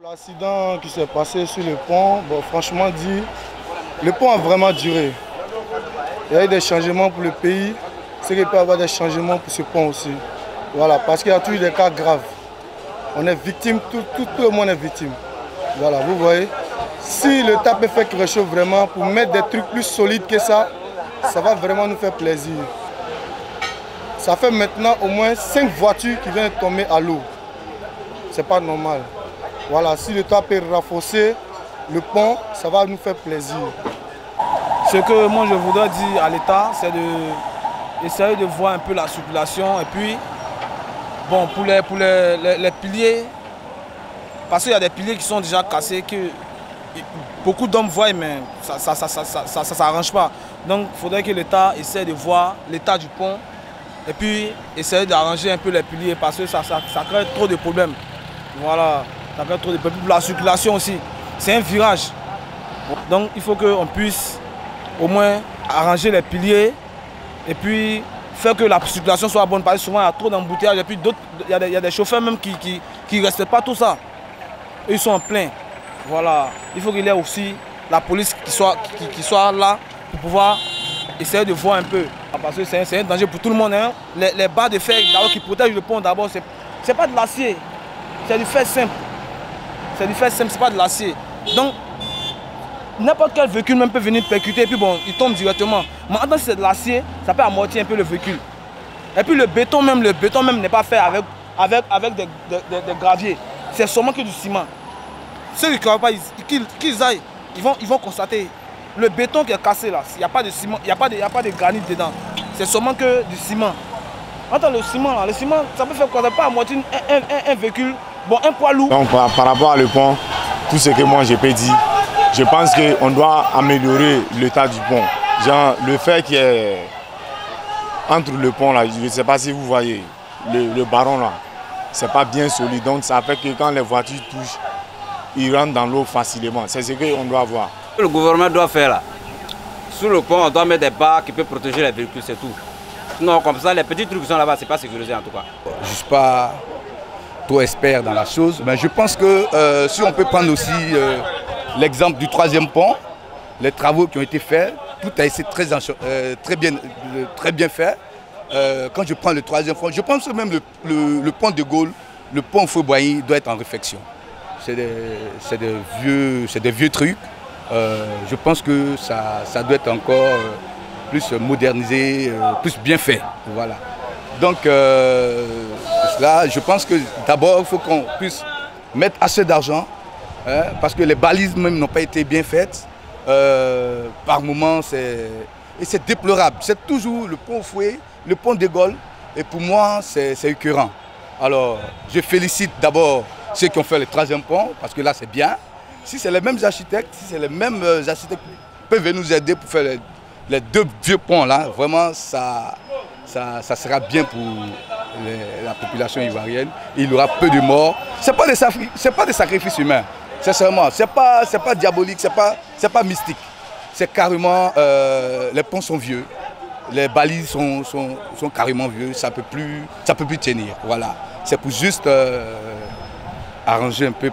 L'accident qui s'est passé sur le pont, bon, franchement dit, le pont a vraiment duré. Il y a eu des changements pour le pays, c'est qu'il peut y avoir des changements pour ce pont aussi. Voilà, parce qu'il y a toujours des cas graves. On est victime, tout le monde est victime. Voilà, vous voyez. Si l'État peut faire quelque chose vraiment pour mettre des trucs plus solides que ça va vraiment nous faire plaisir. Ça fait maintenant au moins 5 voitures qui viennent de tomber à l'eau. C'est pas normal. Voilà, si l'État peut renforcer le pont, ça va nous faire plaisir. Ce que moi je voudrais dire à l'État, c'est d'essayer de voir un peu la circulation et puis, bon, pour les piliers, parce qu'il y a des piliers qui sont déjà cassés, que beaucoup d'hommes voient, mais ça ne s'arrange pas. Donc il faudrait que l'État essaie de voir l'état du pont et puis essayer d'arranger un peu les piliers parce que ça crée trop de problèmes. Voilà. Ça fait trop de problèmes pour la circulation aussi. C'est un virage. Donc il faut qu'on puisse au moins arranger les piliers et puis faire que la circulation soit bonne. Parce que souvent il y a trop d'embouteillages et puis il y a des chauffeurs même qui ne respectent pas tout ça. Eux, ils sont en plein. Voilà. Il faut qu'il y ait aussi la police qui soit là pour pouvoir essayer de voir un peu. Parce que c'est un danger pour tout le monde. Hein. Les barres de fer qui protègent le pont d'abord, c'est pas de l'acier. C'est du fer simple. C'est du fer simple, c'est pas de l'acier. Donc, n'importe quel véhicule même peut venir percuter et puis bon, il tombe directement. Maintenant, si c'est de l'acier, ça peut amortir un peu le véhicule. Et puis le béton même n'est pas fait avec des graviers. C'est seulement que du ciment. Ceux qui ne croient pas, qu'ils aillent, ils vont constater. Le béton qui est cassé là, il n'y a pas de ciment, il n'y a pas de granit dedans. C'est seulement que du ciment. Attends, le ciment, ça peut faire quoi? Ça peut amortir un véhicule. Bon, un poids lourd. Donc par rapport au pont, tout ce que moi je peux dire, je pense qu'on doit améliorer l'état du pont. Genre le fait qu'il y ait entre le pont là, je ne sais pas si vous voyez, le baron là, c'est pas bien solide. Donc ça fait que quand les voitures touchent, ils rentrent dans l'eau facilement. C'est ce qu'on doit voir. Le gouvernement doit faire là. Sur le pont, on doit mettre des barres qui peuvent protéger les véhicules, c'est tout. Sinon comme ça, les petits trucs qui sont là-bas, c'est pas sécurisé en tout cas. Je ne suis pas trop expert dans la chose, mais je pense que si on peut prendre aussi l'exemple du 3e pont, les travaux qui ont été faits, tout a été très bien fait. Quand je prends le 3e pont, je pense que même le pont de Gaulle, le pont Feu-Boigny doit être en réfection. C'est des vieux trucs. Je pense que ça doit être encore plus modernisé, plus bien fait. Voilà. Donc là, je pense que d'abord, il faut qu'on puisse mettre assez d'argent, hein, parce que les balises même n'ont pas été bien faites. Par moments, c'est déplorable. C'est toujours le pont Fouet, le pont de Gaulle, et pour moi, c'est écœurant. Alors, je félicite d'abord ceux qui ont fait le 3e pont, parce que là, c'est bien. Si c'est les mêmes architectes, qui peuvent nous aider pour faire les 2 vieux ponts là, vraiment, ça sera bien pour la population ivoirienne. Il y aura peu de morts. Ce n'est pas des sacrifices humains. Sincèrement, ce n'est pas diabolique, ce n'est pas mystique. C'est carrément, les ponts sont vieux, les balises sont carrément vieux, ça ne peut plus tenir. Voilà. C'est pour juste arranger un peu